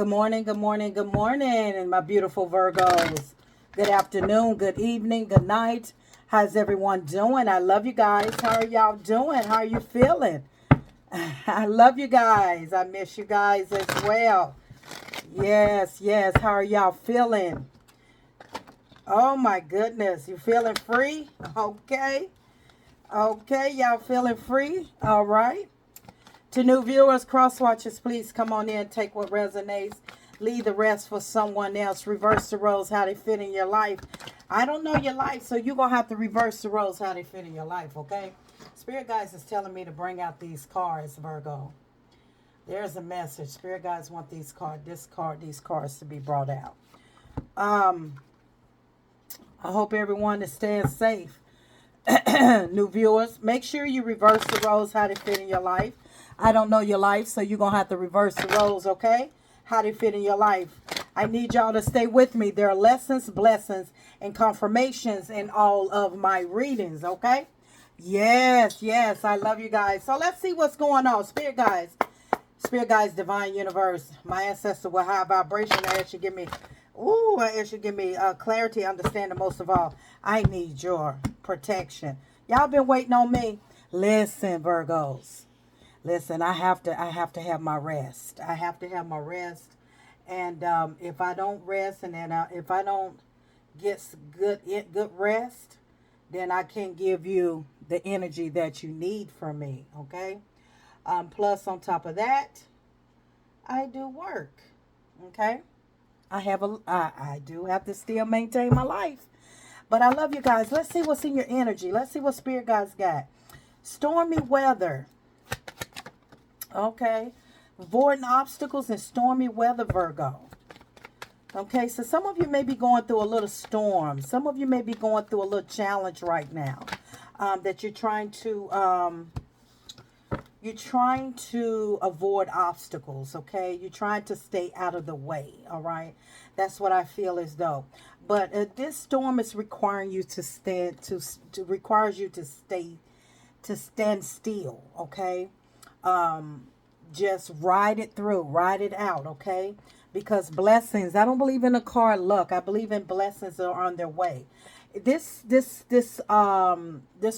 Good morning, good morning, good morning, and my beautiful Virgos. Good afternoon, good evening, good night. How's everyone doing? I love you guys. How are y'all doing? How are you feeling? I love you guys. I miss you guys as well. Yes, yes. How are y'all feeling? Oh my goodness. You feeling free? Okay. Okay, y'all feeling free? All right. To new viewers, cross watchers, please come on in, take what resonates, leave the rest for someone else. Reverse the roles, how they fit in your life. I don't know your life, so you're going to have to reverse the roles, how they fit in your life, okay? Spirit guides is telling me to bring out these cards, Virgo. There's a message. Spirit guides want these cards to be brought out. I hope everyone is staying safe. New viewers, make sure you reverse the roles, how they fit in your life. I don't know your life, so you're going to have to reverse the roles, okay? How they fit in your life. I need y'all to stay with me. There are lessons, blessings, and confirmations in all of my readings, okay? Yes, yes, I love you guys. So let's see what's going on. Spirit guides, divine universe. My ancestor with high vibration. I ask you give me, clarity, understanding. Most of all, I need your protection. Y'all been waiting on me. Listen, Virgos. Listen, I have to have my rest. I have to have my rest. And if I don't rest, and then if I don't get good rest, then I can't give you the energy that you need from me. Okay. Plus, on top of that, I do work. Okay. I do have to still maintain my life. But I love you guys. Let's see what's in your energy. Let's see what Spirit guys got. Stormy weather. Okay. Avoiding obstacles in stormy weather, Virgo. Okay, so some of you may be going through a little storm. Some of you may be going through a little challenge right now. That you're trying to avoid obstacles, okay? You're trying to stay out of the way, all right? That's what I feel as though. But this storm is requiring you to stand still, okay? Just ride it through, ride it out, okay? Because blessings, I don't believe in a card luck. I believe in blessings that are on their way. This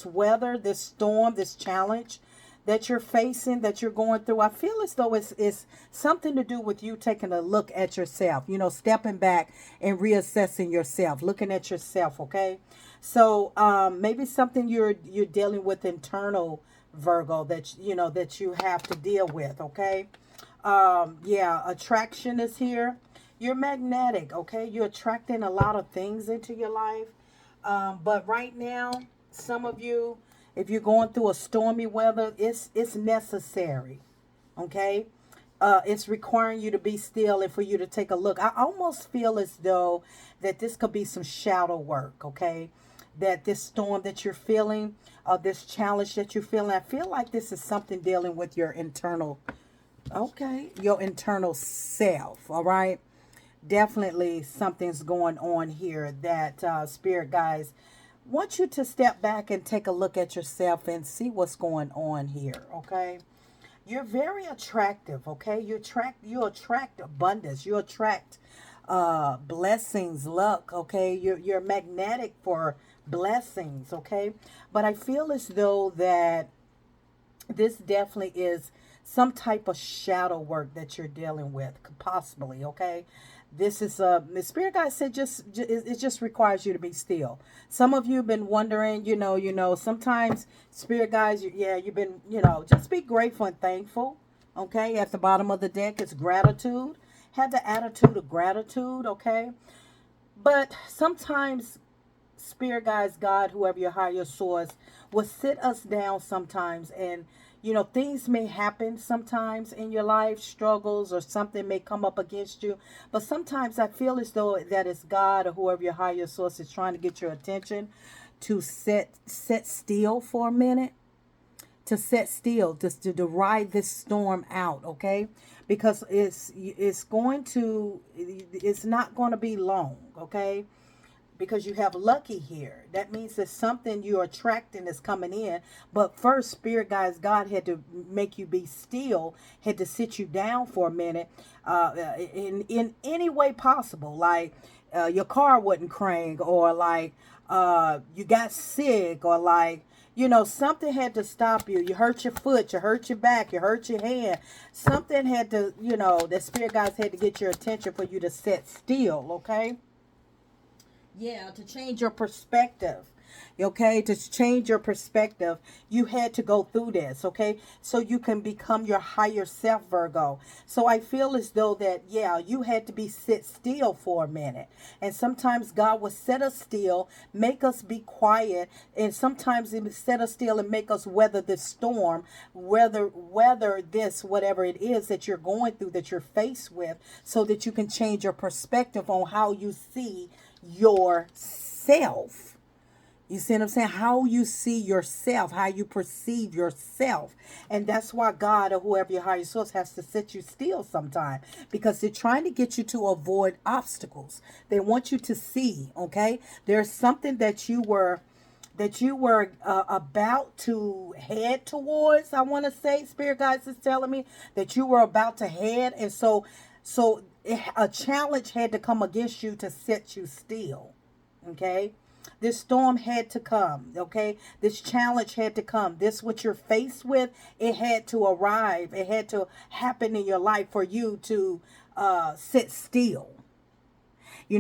weather, this storm, this challenge that you're facing, that you're going through, I feel as though it's something to do with you taking a look at yourself, stepping back and reassessing yourself, looking at yourself, okay? So maybe something you're dealing with internal, Virgo, that you have to deal with, okay? Attraction is here. You're magnetic, okay? You're attracting a lot of things into your life. But right now, some of you, if you're going through a stormy weather, it's necessary, okay? It's requiring you to be still and for you to take a look. I almost feel as though that this could be some shadow work, okay? That this storm that you're feeling, this challenge that you're feeling, I feel like this is something dealing with your internal, okay, your internal self, all right? Definitely something's going on here that Spirit guys want you to step back and take a look at yourself and see what's going on here, okay? You're very attractive, okay? You attract abundance. You attract blessings, luck, okay? You're magnetic for blessings, okay? But I feel as though that this definitely is some type of shadow work that you're dealing with, possibly, okay? This is the Spirit guide said it just requires you to be still. Some of you have been wondering, sometimes Spirit guides, you've been, just be grateful and thankful, okay? At the bottom of the deck is gratitude. Have the attitude of gratitude, okay? But sometimes Spirit guides, God, whoever your higher source, will sit us down sometimes, and things may happen sometimes in your life, struggles or something may come up against you. But sometimes I feel as though that it's God or whoever your higher source is trying to get your attention to sit still for a minute, to sit still, just to ride this storm out, okay? Because it's not going to be long, okay? because you have lucky here. That means that something you're attracting is coming in. But first, Spirit guys, God had to make you be still, had to sit you down for a minute, in any way possible. Like your car wouldn't crank, or like you got sick, or like, something had to stop you. You hurt your foot, you hurt your back, you hurt your hand. Something had to, the Spirit guys had to get your attention for you to sit still, okay? Yeah, to change your perspective. Okay, to change your perspective, you had to go through this, okay? So you can become your higher self, Virgo. So I feel as though that, yeah, you had to be sit still for a minute. And sometimes God will set us still, make us be quiet, and sometimes He will set us still and make us weather the storm, weather this, whatever it is that you're going through, that you're faced with, so that you can change your perspective on how you see yourself. You see what I'm saying? How you see yourself, how you perceive yourself. And that's why God, or whoever your higher source, has to set you still sometime, because they're trying to get you to avoid obstacles. They want you to see, okay? There's something that you were about to head towards. I want to say, Spirit guides is telling me that you were about to head. And so a challenge had to come against you to set you still, okay? This storm had to come, okay? This challenge had to come. This, what you're faced with, it had to arrive. It had to happen in your life for you to sit still.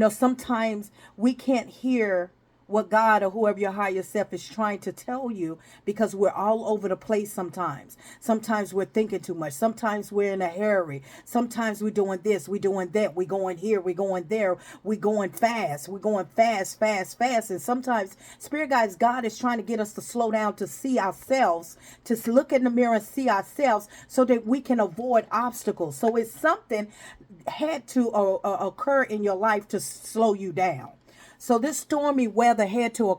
Sometimes we can't hear what God, or whoever your higher self, is trying to tell you, because we're all over the place sometimes. Sometimes we're thinking too much. Sometimes we're in a hurry. Sometimes we're doing this, we're doing that, we're going here, we're going there, we're going fast. We're going fast, fast, fast. And sometimes, Spirit guides, God is trying to get us to slow down, to see ourselves, to look in the mirror and see ourselves, so that we can avoid obstacles. So it's something had to occur in your life to slow you down. So this stormy weather had to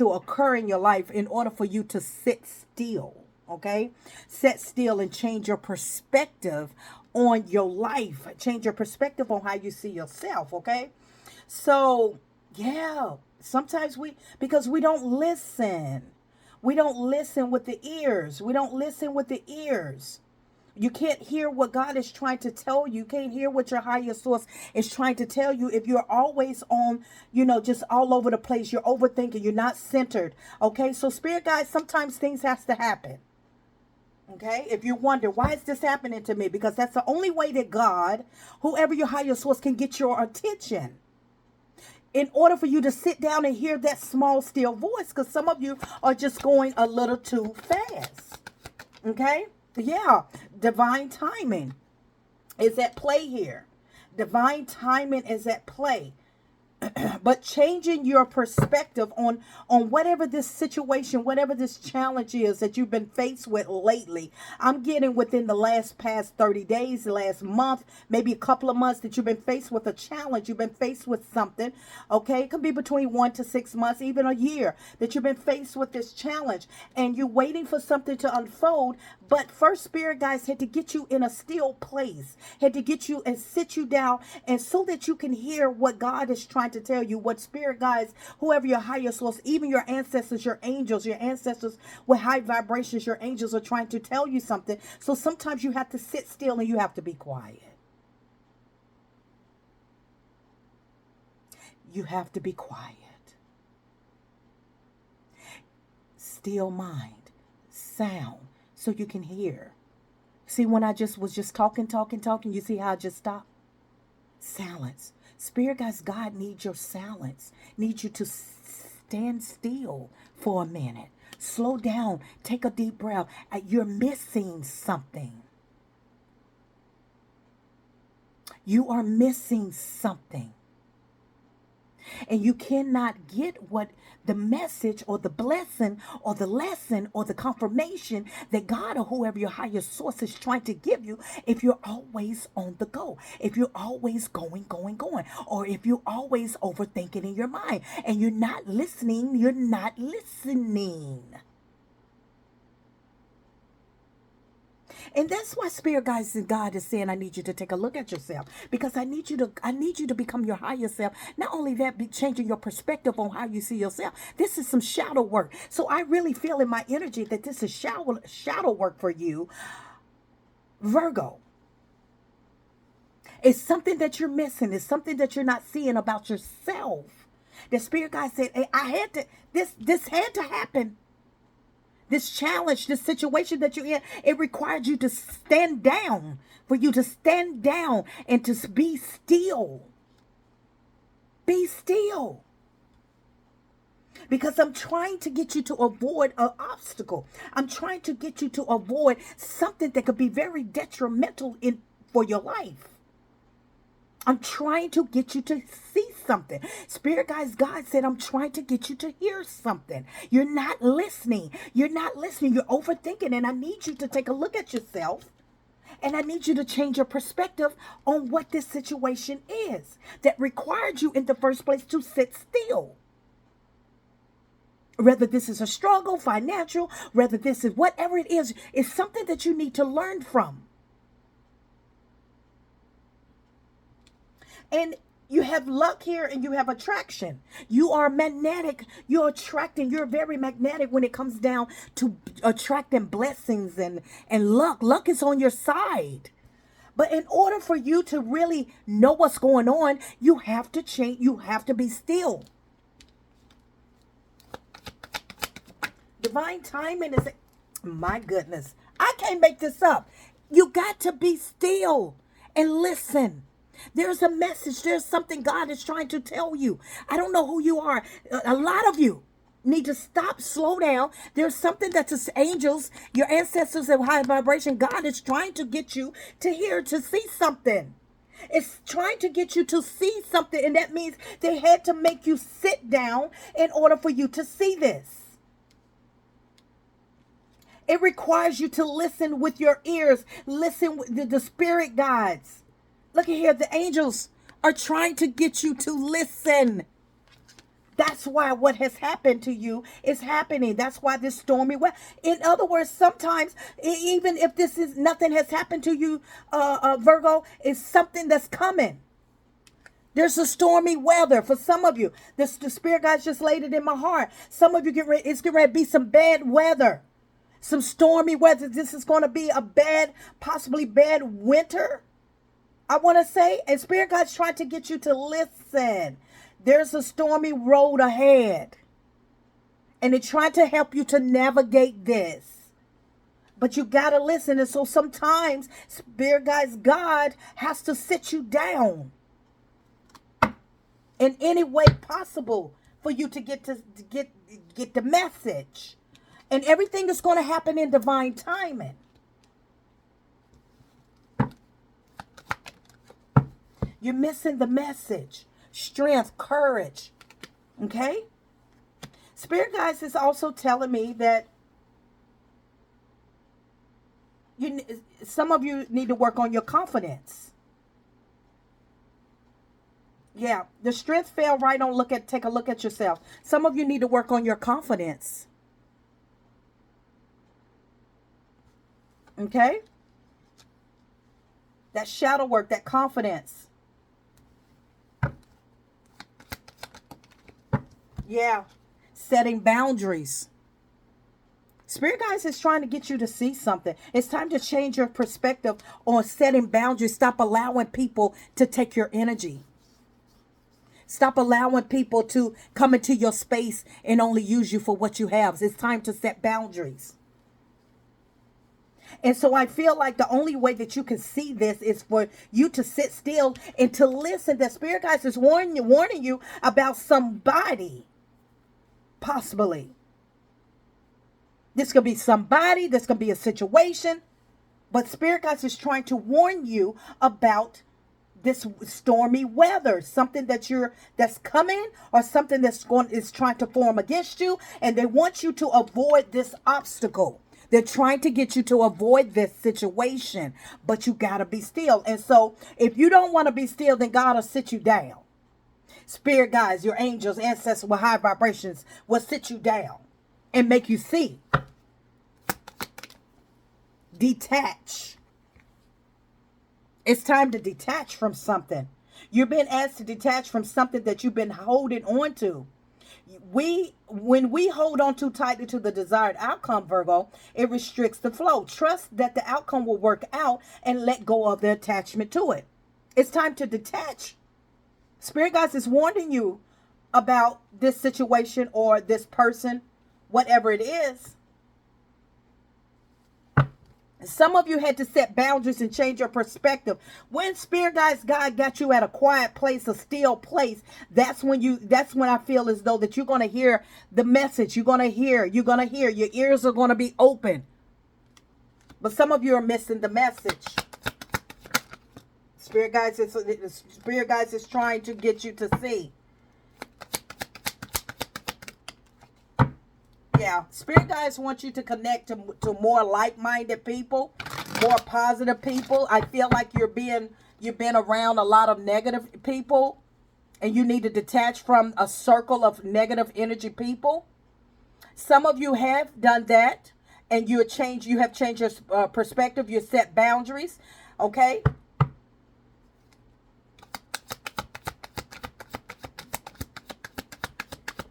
occur in your life in order for you to sit still, okay? Sit still and change your perspective on your life. Change your perspective on how you see yourself, okay? So, yeah, sometimes because we don't listen. We don't listen with the ears. We don't listen with the ears. You can't hear what God is trying to tell you. You can't hear what your higher source is trying to tell you if you're always on, just all over the place. You're overthinking. You're not centered. Okay, so Spirit guides, sometimes things has to happen. Okay, if you wonder, why is this happening to me? Because that's the only way that God, whoever your higher source, can get your attention. In order for you to sit down and hear that small, still voice, because some of you are just going a little too fast. Okay? Yeah, divine timing is at play here. Divine timing is at play. But changing your perspective on whatever this situation, whatever this challenge is that you've been faced with lately. I'm getting within the past 30 days, the last month, maybe a couple of months, that you've been faced with a challenge. You've been faced with something, okay? It can be between 1 to 6 months, even a year, that you've been faced with this challenge, and you're waiting for something to unfold. But first, Spirit guys had to get you in a still place, had to get you and sit you down, and so that you can hear what God is trying to tell you, what Spirit guides, whoever your higher source, even your ancestors, your angels, your ancestors with high vibrations, your angels are trying to tell you something. So sometimes you have to sit still and you have to be quiet. You have to be quiet. Still mind, sound, so you can hear. See, when I was just talking, you see how I just stopped? Silence. Spirit guys, God needs your silence. Needs you to stand still for a minute. Slow down. Take a deep breath. You're missing something. You are missing something. And you cannot get what the message or the blessing or the lesson or the confirmation that God or whoever your higher source is trying to give you if you're always on the go, if you're always going, or if you're always overthinking in your mind and you're not listening. And that's why Spirit Guides and God is saying, I need you to take a look at yourself, because I need you to become your higher self. Not only that, be changing your perspective on how you see yourself. This is some shadow work. So I really feel in my energy that this is shadow work for you, Virgo. It's something that you're missing. It's something that you're not seeing about yourself. The Spirit Guide said, hey, this had to happen. This challenge, this situation that you're in, it required you to stand down, for you to stand down and to be still. Be still. Because I'm trying to get you to avoid an obstacle. I'm trying to get you to avoid something that could be very detrimental for your life. I'm trying to get you to see something. Spirit Guides, God said, I'm trying to get you to hear something. You're not listening. You're not listening. You're overthinking. And I need you to take a look at yourself. And I need you to change your perspective on what this situation is that required you in the first place to sit still. Whether this is a struggle, financial, whether this is whatever it is, it's something that you need to learn from. And you have luck here and you have attraction. You are magnetic. You're attracting. You're very magnetic when it comes down to attracting blessings and luck. Luck is on your side. But in order for you to really know what's going on, you have to change. You have to be still. Divine timing is, my goodness, I can't make this up. You got to be still and listen. There's a message. There's something God is trying to tell you. I don't know who you are. A lot of you need to stop, slow down. There's something that the angels, your ancestors of high vibration, God is trying to get you to hear, to see something. It's trying to get you to see something. And that means they had to make you sit down in order for you to see this. It requires you to listen with your ears. Listen with the spirit guides. Look at here. The angels are trying to get you to listen. That's why what has happened to you is happening. That's why this stormy weather. In other words, sometimes, even if this is nothing has happened to you, Virgo, it's something that's coming. There's a stormy weather for some of you. The spirit guides just laid it in my heart. Some of you it's getting ready to be some bad weather. Some stormy weather. This is going to be a possibly bad winter, I want to say. And spirit guides trying to get you to listen. There's a stormy road ahead. And they're trying to help you to navigate this. But you got to listen. And so sometimes, spirit guides, God has to sit you down in any way possible for you to get the message. And everything is going to happen in divine timing. You're missing the message. Strength, courage. Okay? Spirit guides is also telling me that some of you need to work on your confidence. Yeah, the strength fell right on. Take a look at yourself. Some of you need to work on your confidence. Okay? That shadow work, that confidence. Yeah. Setting boundaries. Spirit guides is trying to get you to see something. It's time to change your perspective on setting boundaries. Stop allowing people to take your energy. Stop allowing people to come into your space and only use you for what you have. It's time to set boundaries. And so I feel like the only way that you can see this is for you to sit still and to listen. The spirit guides is warning you about somebody. Possibly. This could be somebody. This could be a situation. But spirit guides is trying to warn you about this stormy weather. Something that's coming, or something is trying to form against you. And they want you to avoid this obstacle. They're trying to get you to avoid this situation, but you got to be still. And so if you don't want to be still, then God will sit you down. Spirit guides, your angels, ancestors with high vibrations will sit you down and make you see. detach. It's time to detach from something. You're being asked to detach from something that you've been holding on to. When we hold on too tightly to the desired outcome, Virgo, it restricts the flow. Trust that the outcome will work out and let go of the attachment to it. It's time to detach. Spirit guides is warning you about this situation or this person, whatever it is. Some of you had to set boundaries and change your perspective. When Spirit guides, God got you at a quiet place, a still place, that's when I feel as though that you're going to hear the message. You're going to hear, your ears are going to be open. But some of you are missing the message. Spirit guides is trying to get you to see. Yeah, Spirit guides want you to connect to more like-minded people, more positive people. I feel like you've been around a lot of negative people, and you need to detach from a circle of negative energy people. Some of you have done that, and you have changed your perspective. You set boundaries. Okay.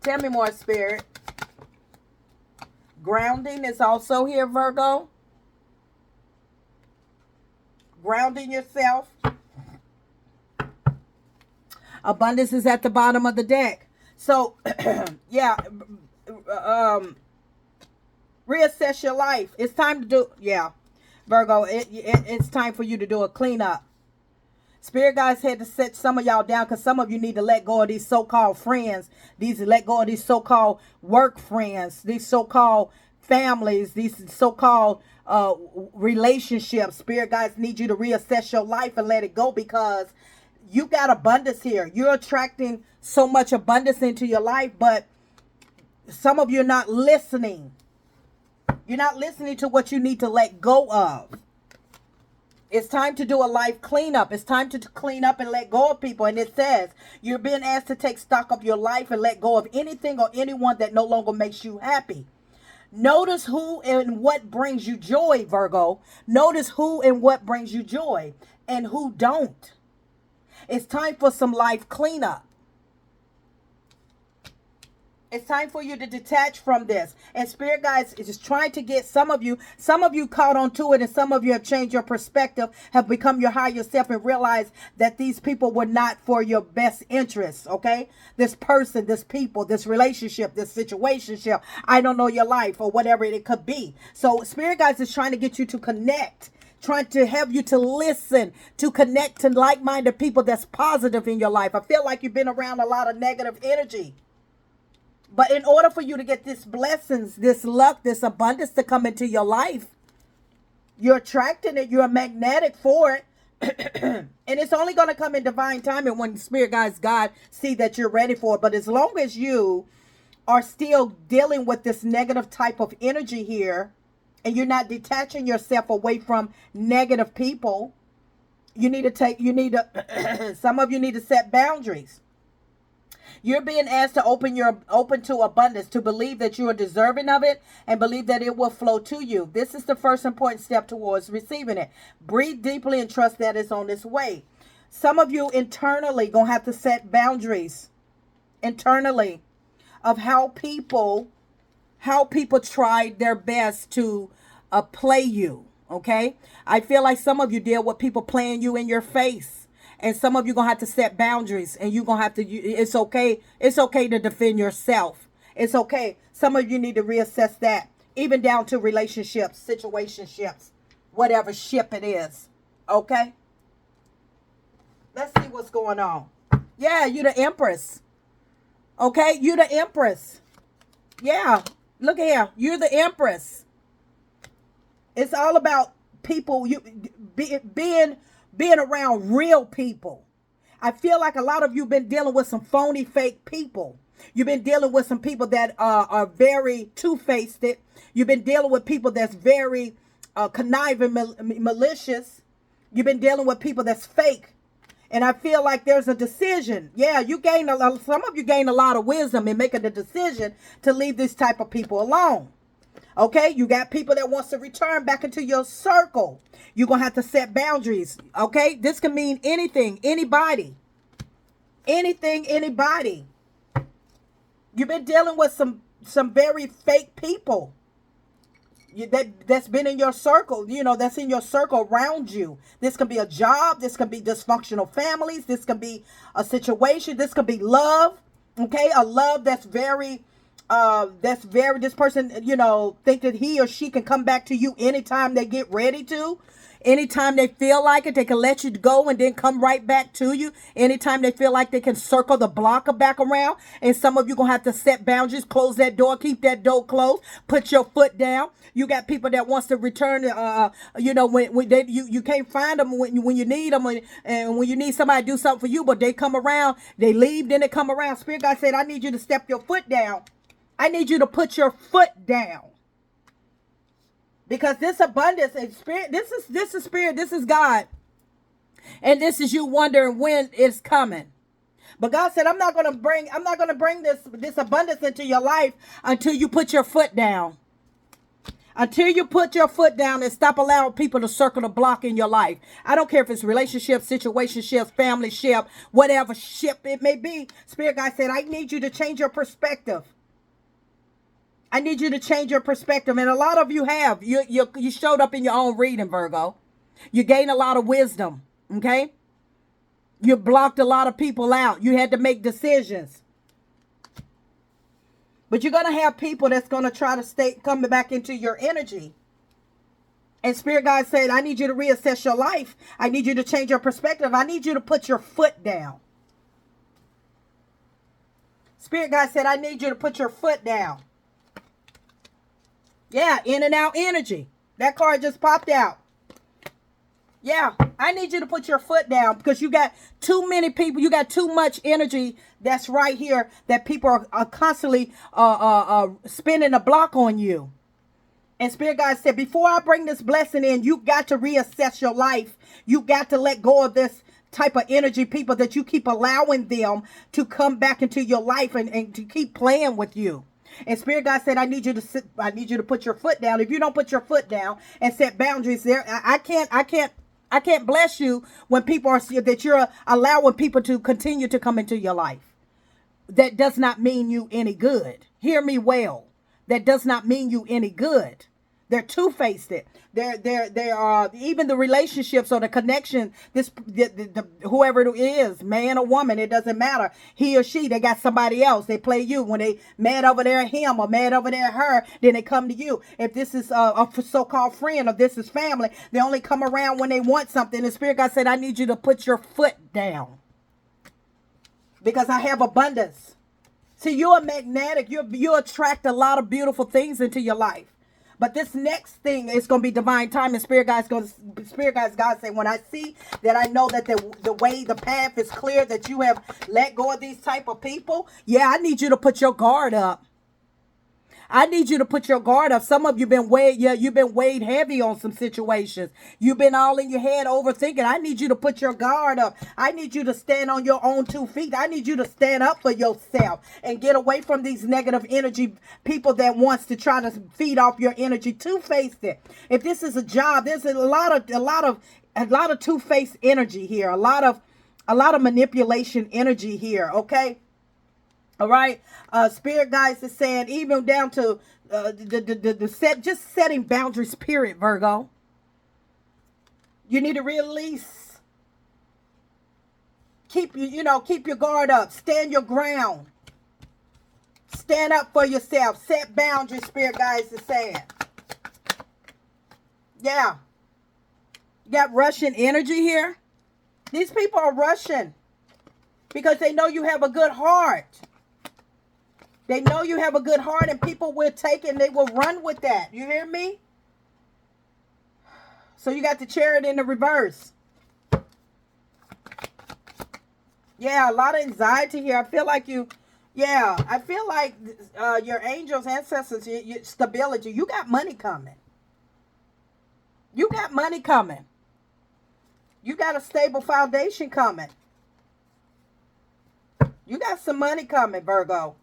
Tell me more, Spirit. Grounding is also here, Virgo. Grounding yourself. Abundance is at the bottom of the deck. So, yeah. Reassess your life. It's time to do, yeah. Virgo, it's time for you to do a cleanup. Spirit guides had to set some of y'all down because some of you need to let go of these so-called friends. Let go of these so-called work friends. These so-called families. These so-called relationships. Spirit guides need you to reassess your life and let it go because you got abundance here. You're attracting so much abundance into your life, but some of you are not listening. You're not listening to what you need to let go of. It's time to do a life cleanup. It's time to clean up and let go of people. And it says you're being asked to take stock of your life and let go of anything or anyone that no longer makes you happy. Notice who and what brings you joy, Virgo. Notice who and what brings you joy and who don't. It's time for some life cleanup. It's time for you to detach from this. And Spirit guides is just trying to get some of you caught on to it, and some of you have changed your perspective, have become your higher self, and realized that these people were not for your best interests, okay? This person, this people, this relationship, this situationship, I don't know your life, or whatever it could be. So Spirit guides is trying to get you to connect, trying to have you to listen, to connect to like-minded people that's positive in your life. I feel like you've been around a lot of negative energy. But in order for you to get these blessings, this luck, this abundance to come into your life, you're attracting it. You're magnetic for it. And it's only going to come in divine timing when Spirit guides God see that you're ready for it. But as long as you are still dealing with this negative type of energy here, and you're not detaching yourself away from negative people, some of you need to set boundaries. You're being asked to open to abundance, to believe that you are deserving of it and believe that it will flow to you. This is the first important step towards receiving it. Breathe deeply and trust that it's on its way. Some of you internally going to have to set boundaries internally of how people tried their best to play you. Okay. I feel like some of you deal with people playing you in your face. And some of you going to have to set boundaries, and you're going to have to, it's okay. It's okay to defend yourself. It's okay. Some of you need to reassess that, even down to relationships, situationships, whatever ship it is. Okay. Let's see what's going on. Yeah, you're the Empress. Okay. You're the Empress. Yeah. Look here. You're the Empress. It's all about people, being around real people. I feel like a lot of you been dealing with some phony, fake people. You've been dealing with some people that are very two-faced. You've been dealing with people that's very conniving, malicious. You've been dealing with people that's fake. And I feel like there's a decision. Yeah, some of you gain a lot of wisdom in making the decision to leave this type of people alone. Okay, you got people that wants to return back into your circle. You're going to have to set boundaries. Okay, this can mean anything, anybody. Anything, anybody. You've been dealing with some very fake people. That's been in your circle, that's in your circle around you. This can be a job. This can be dysfunctional families. This can be a situation. This could be love. Okay, a love that's very, this person, think that he or she can come back to you anytime they get ready to. Anytime they feel like it, they can let you go and then come right back to you. Anytime they feel like they can circle the block back around. And some of you going to have to set boundaries, close that door, keep that door closed, put your foot down. You got people that wants to return, when you can't find them when you need them, and when you need somebody to do something for you, but they come around, they leave, then they come around. Spirit God said, I need you to step your foot down. I need you to put your foot down. Because this abundance and spirit, this is spirit, this is God. And this is you wondering when it's coming. But God said, I'm not going to bring this abundance into your life until you put your foot down. Until you put your foot down and stop allowing people to circle the block in your life. I don't care if it's relationships, situationships, family ship, whatever ship it may be. Spirit God said, I need you to change your perspective. I need you to change your perspective. And a lot of you have. You showed up in your own reading, Virgo. You gained a lot of wisdom. Okay? You blocked a lot of people out. You had to make decisions. But you're going to have people that's going to try to coming back into your energy. And Spirit God said, I need you to reassess your life. I need you to change your perspective. I need you to put your foot down. Spirit God said, I need you to put your foot down. Yeah, in and out energy. That card just popped out. Yeah, I need you to put your foot down because you got too many people. You got too much energy that's right here that people are constantly spinning a block on you. And Spirit God said, before I bring this blessing in, you got to reassess your life. You got to let go of this type of energy, people that you keep allowing them to come back into your life and to keep playing with you. And Spirit God said, I need you to put your foot down. If you don't put your foot down and set boundaries there, I can't bless you when people are that you're allowing people to continue to come into your life. That does not mean you any good. Hear me well. That does not mean you any good. They're two-faced. They are even the relationships or the connection. Whoever it is, man or woman, it doesn't matter. He or she, they got somebody else. They play you when they mad over there at him or mad over there at her. Then they come to you. If this is a so-called friend or this is family, they only come around when they want something. The Spirit God said, I need you to put your foot down because I have abundance. See, you're magnetic. You attract a lot of beautiful things into your life. But this next thing is going to be divine time. And Spirit Guys God say, when I see that, I know that the path is clear, that you have let go of these type of people. Yeah, I need you to put your guard up. I need you to put your guard up. Some of you you've been weighed heavy on some situations. You've been all in your head overthinking. I need you to put your guard up. I need you to stand on your own 2 feet. I need you to stand up for yourself and get away from these negative energy people that wants to try to feed off your energy. Two-faced it. If this is a job, there's a lot of two-faced energy here. A lot of manipulation energy here. Okay. All right. Spirit Guides is saying even down to just setting boundaries, period, Virgo. You need to release. Keep your guard up. Stand your ground. Stand up for yourself. Set boundaries, Spirit Guides is saying. Yeah. You got Russian energy here. These people are Russian because they know you have a good heart. They know you have a good heart, and people will take it and they will run with that. You hear me? So you got the Chariot in the reverse. Yeah, a lot of anxiety here. I feel like your angels, ancestors, your stability. You got money coming. You got money coming. You got a stable foundation coming. You got some money coming, Virgo.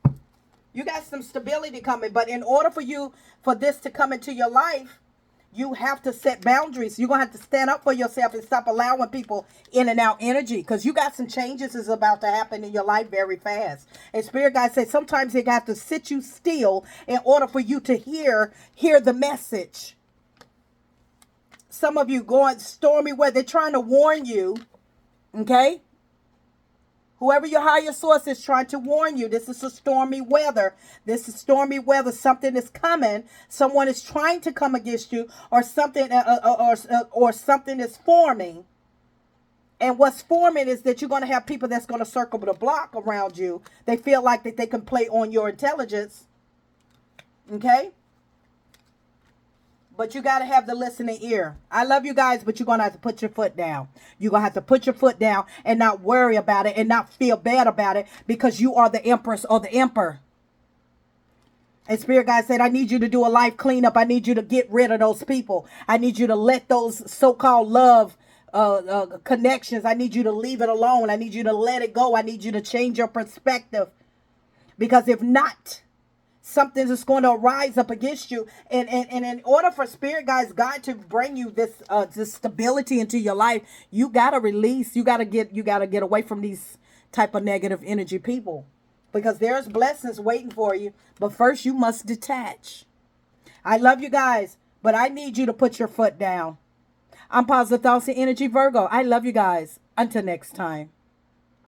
You got some stability coming. But in order for this to come into your life, you have to set boundaries. You're going to have to stand up for yourself and stop allowing people in and out energy, because you got some changes is about to happen in your life very fast. And Spirit guide says sometimes they got to sit you still in order for you to hear the message. Some of you going stormy where they're trying to warn you, okay? Whoever your higher source is trying to warn you, this is a stormy weather. This is stormy weather. Something is coming. Someone is trying to come against you, or something, or something is forming. And what's forming is that you're going to have people that's going to circle the block around you. They feel like that they can play on your intelligence. Okay? But you got to have the listening ear. I love you guys, but you're going to have to put your foot down. You're going to have to put your foot down and not worry about it and not feel bad about it, because you are the empress or the emperor. And Spirit guide said, I need you to do a life cleanup. I need you to get rid of those people. I need you to let those so-called love connections, I need you to leave it alone. I need you to let it go. I need you to change your perspective. Because if not, something is going to rise up against you. And in order for Spirit guides, God, to bring you this stability into your life, you got to release. You got to get away from these type of negative energy people, because there's blessings waiting for you. But first you must detach. I love you guys, but I need you to put your foot down. I'm Positive Thoughts and Energy Virgo. I love you guys. Until next time.